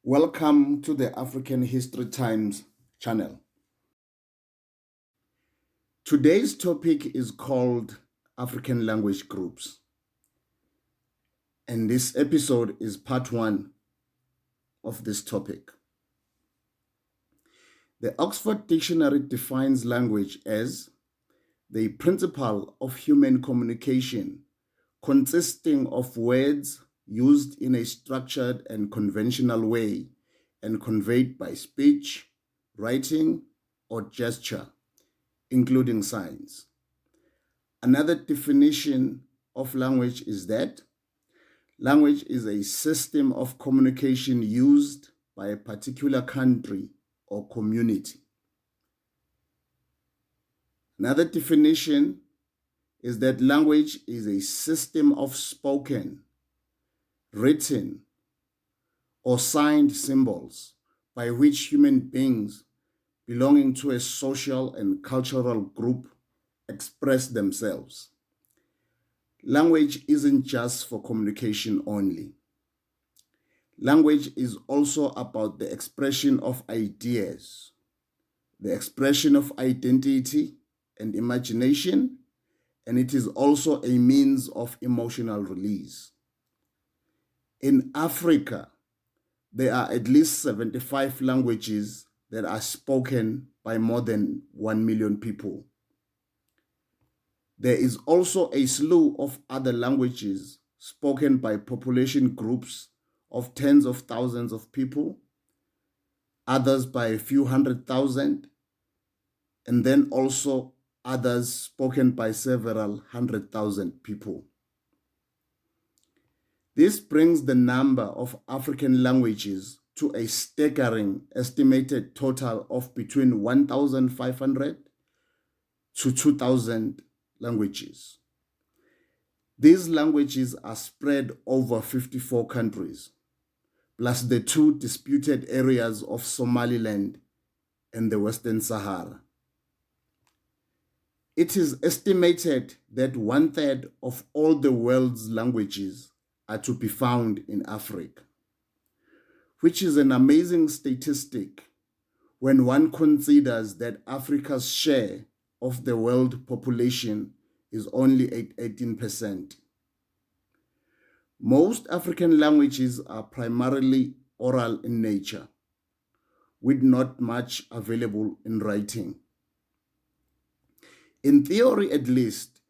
Welcome to the African History Times channel. Today's topic is called African Language Groups. And this episode is part one of this topic. The Oxford Dictionary defines language as the principle of human communication consisting of words used in a structured and conventional way and conveyed by speech, writing, or gesture, including signs. Another definition of language is that language is a system of communication used by a particular country or community. Another definition is that language is a system of spoken, written, or signed symbols by which human beings belonging to a social and cultural group express themselves. Language isn't just for communication only. Language is also about the expression of ideas, the expression of identity and imagination, and it is also a means of emotional release. In Africa, there are at least 75 languages that are spoken by more than 1 million people. There is also a slew of other languages spoken by population groups of tens of thousands of people, others by a few 100,000, and then also others spoken by several 100,000 people. This brings the number of African languages to a staggering estimated total of between 1,500 to 2,000 languages. These languages are spread over 54 countries, plus the two disputed areas of Somaliland and the Western Sahara. It is estimated that 1/3 of all the world's languages are to be found in Africa, which is an amazing statistic when one considers that Africa's share of the world population is only 18%. Most African languages are primarily oral in nature, with not much available in writing. In theory, at least,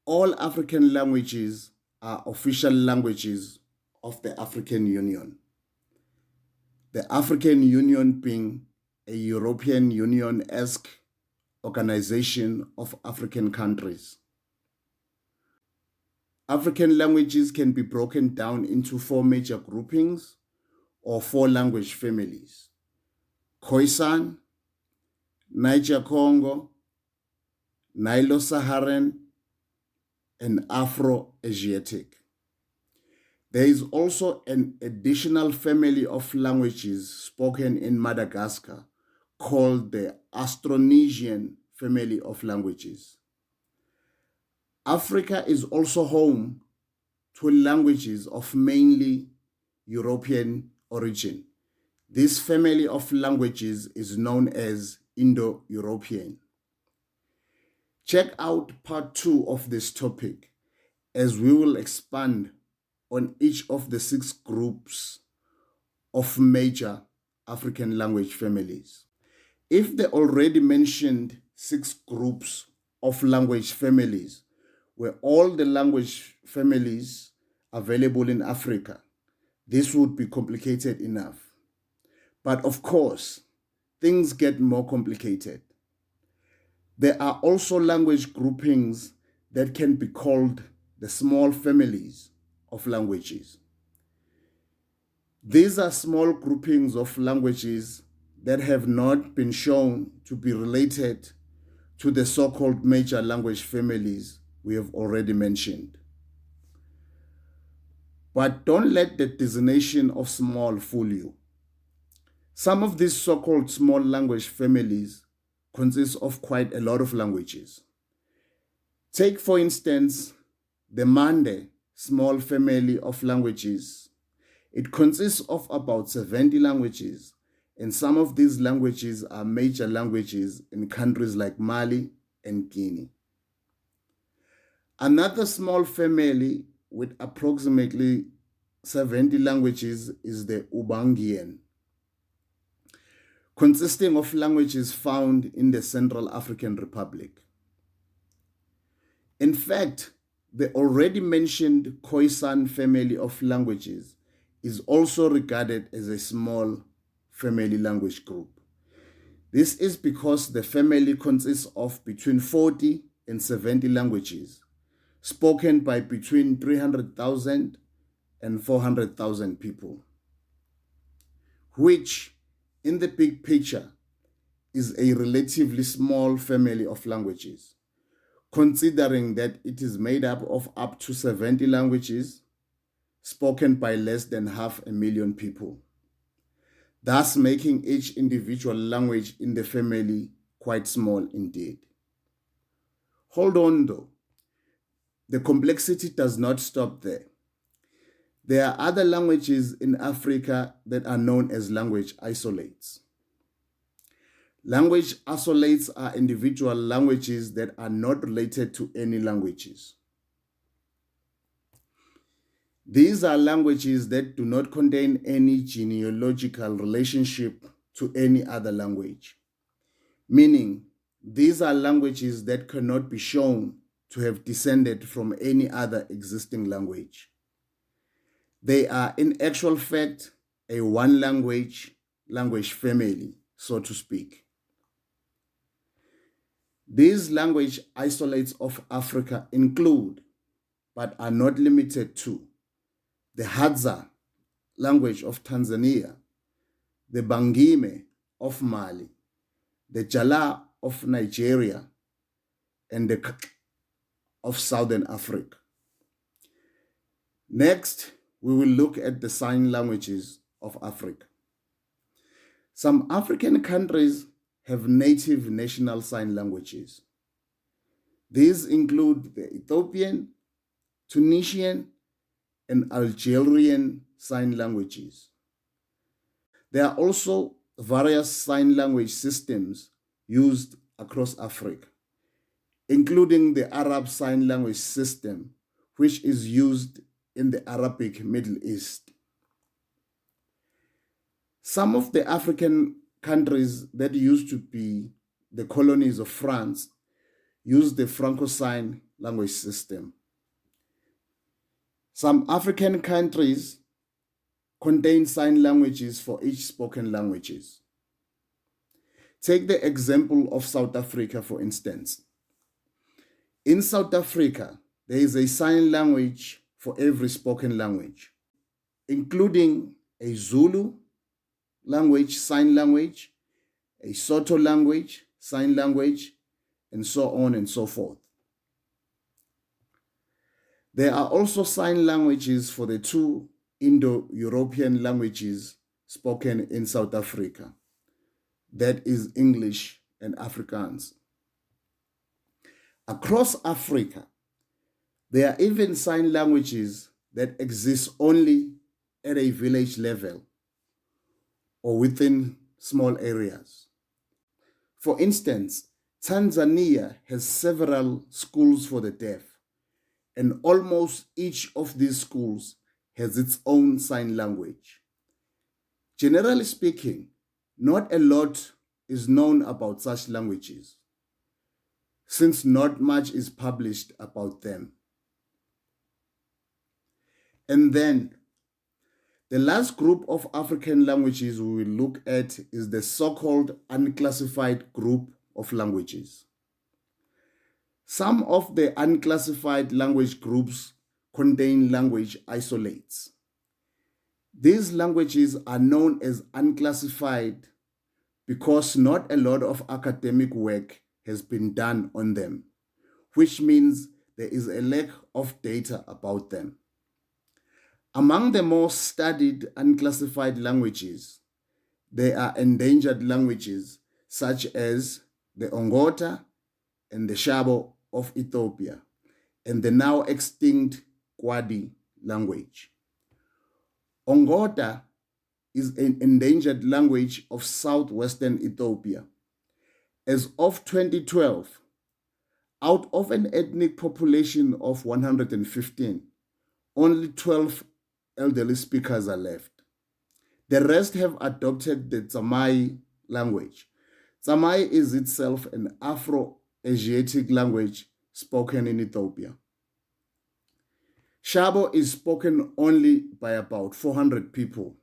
all African languages are official languages of the African Union. The African Union being a European Union-esque organization of African countries. African languages can be broken down into 4 major groupings or 4 language families: Khoisan, Niger-Congo, Nilo-Saharan, and Afro-Asiatic. There is also an additional family of languages spoken in Madagascar called the Austronesian family of languages. Africa is also home to languages of mainly European origin. This family of languages is known as Indo-European. Check out part 2 of this topic, as we will expand on each of the 6 groups of major African language families. If the already mentioned 6 groups of language families were all the language families available in Africa, this would be complicated enough. But of course, things get more complicated. There are also language groupings that can be called the small families of languages. These are small groupings of languages that have not been shown to be related to the so-called major language families we have already mentioned. But don't let the designation of small fool you. Some of these so-called small language families consist of quite a lot of languages. Take, for instance, the Mande small family of languages. It consists of about 70 languages, and some of these languages are major languages in countries like Mali and Guinea. Another small family with approximately 70 languages is the Ubangian, consisting of languages found in the Central African Republic. In fact, the already mentioned Khoisan family of languages is also regarded as a small family language group. This is because the family consists of between 40 and 70 languages, spoken by between 300,000 and 400,000 people, which, in the big picture, is a relatively small family of languages, considering that it is made up to 70 languages spoken by less than 500,000 people, thus making each individual language in the family quite small indeed. Hold on though, the complexity does not stop there. There are other languages in Africa that are known as language isolates. Language isolates are individual languages that are not related to any languages. These are languages that do not contain any genealogical relationship to any other language, meaning these are languages that cannot be shown to have descended from any other existing language. They are, in actual fact, a one language family, so to speak. These language isolates of Africa include, but are not limited to, the Hadza language of Tanzania, the Bangime of Mali, the Jala of Nigeria, and the K of Southern Africa. Next, we will look at the sign languages of Africa. Some African countries have native national sign languages. These include the Ethiopian, Tunisian, and Algerian sign languages. There are also various sign language systems used across Africa, including the Arab Sign Language System, which is used in the Arabic Middle East. Some of the African countries that used to be the colonies of France use the Franco-Sign language system. Some African countries contain sign languages for each spoken languages. Take the example of South Africa, for instance. In South Africa, there is a sign language for every spoken language, including a Zulu language, sign language, a Sotho language, sign language, and so on and so forth. There are also sign languages for the two Indo-European languages spoken in South Africa, that is English and Afrikaans. Across Africa, there are even sign languages that exist only at a village level or within small areas. For instance, Tanzania has several schools for the deaf, and almost each of these schools has its own sign language. Generally speaking, not a lot is known about such languages, since not much is published about them. And then, the last group of African languages we will look at is the so-called unclassified group of languages. Some of the unclassified language groups contain language isolates. These languages are known as unclassified because not a lot of academic work has been done on them, which means there is a lack of data about them. Among the most studied unclassified languages, there are endangered languages such as the Ongota and the Shabo of Ethiopia, and the now extinct Kwadi language. Ongota is an endangered language of southwestern Ethiopia. As of 2012, out of an ethnic population of 115, only 12 elderly speakers are left. The rest have adopted the Tsamai language. Tsamai is itself an Afro-Asiatic language spoken in Ethiopia. Shabo is spoken only by about 400 people.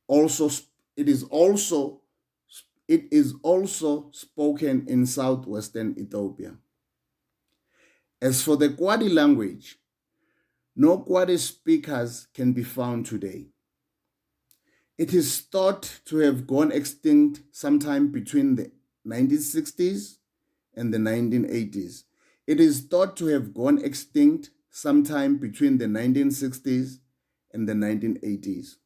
It is also spoken in southwestern Ethiopia. As for the Kwadi language, no Kwadi speakers can be found today. It is thought to have gone extinct sometime between the 1960s and the 1980s. It is thought to have gone extinct sometime between the 1960s and the 1980s.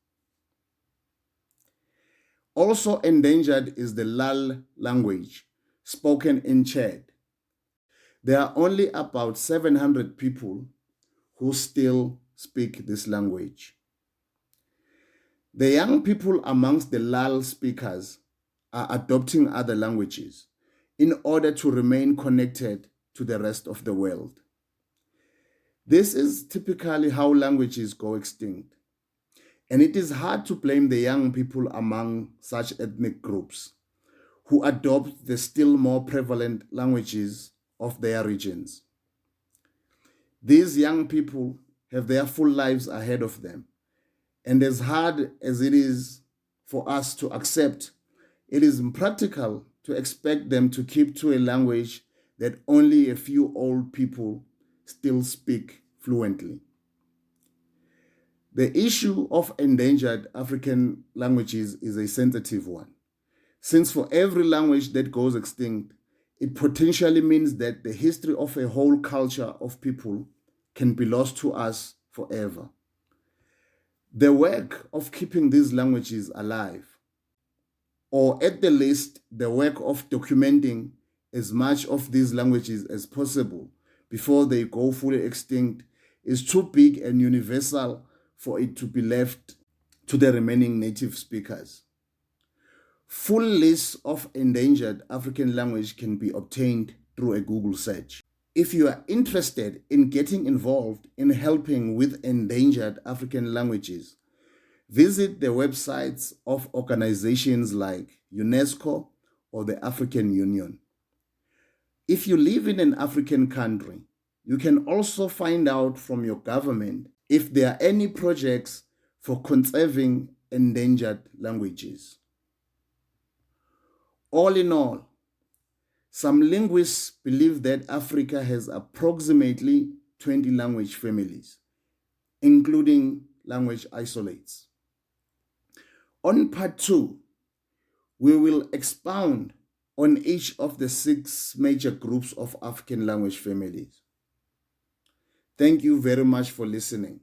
Also endangered is the Lal language, spoken in Chad. There are only about 700 people who still speak this language. The young people amongst the Lal speakers are adopting other languages in order to remain connected to the rest of the world. This is typically how languages go extinct, and it is hard to blame the young people among such ethnic groups who adopt the still more prevalent languages of their regions. These young people have their full lives ahead of them, and as hard as it is for us to accept, it is impractical to expect them to keep to a language that only a few old people still speak fluently. The issue of endangered African languages is a sensitive one, since for every language that goes extinct, it potentially means that the history of a whole culture of people can be lost to us forever. The work of keeping these languages alive, or at the least the work of documenting as much of these languages as possible before they go fully extinct, is too big and universal for it to be left to the remaining native speakers. Full lists of endangered African language can be obtained through a Google search. If you are interested in getting involved in helping with endangered African languages, visit the websites of organizations like UNESCO or the African Union. If you live in an African country, you can also find out from your government if there are any projects for conserving endangered languages. All in all, some linguists believe that Africa has approximately 20 language families, including language isolates. On part 2, we will expound on each of the 6 major groups of African language families. Thank you very much for listening.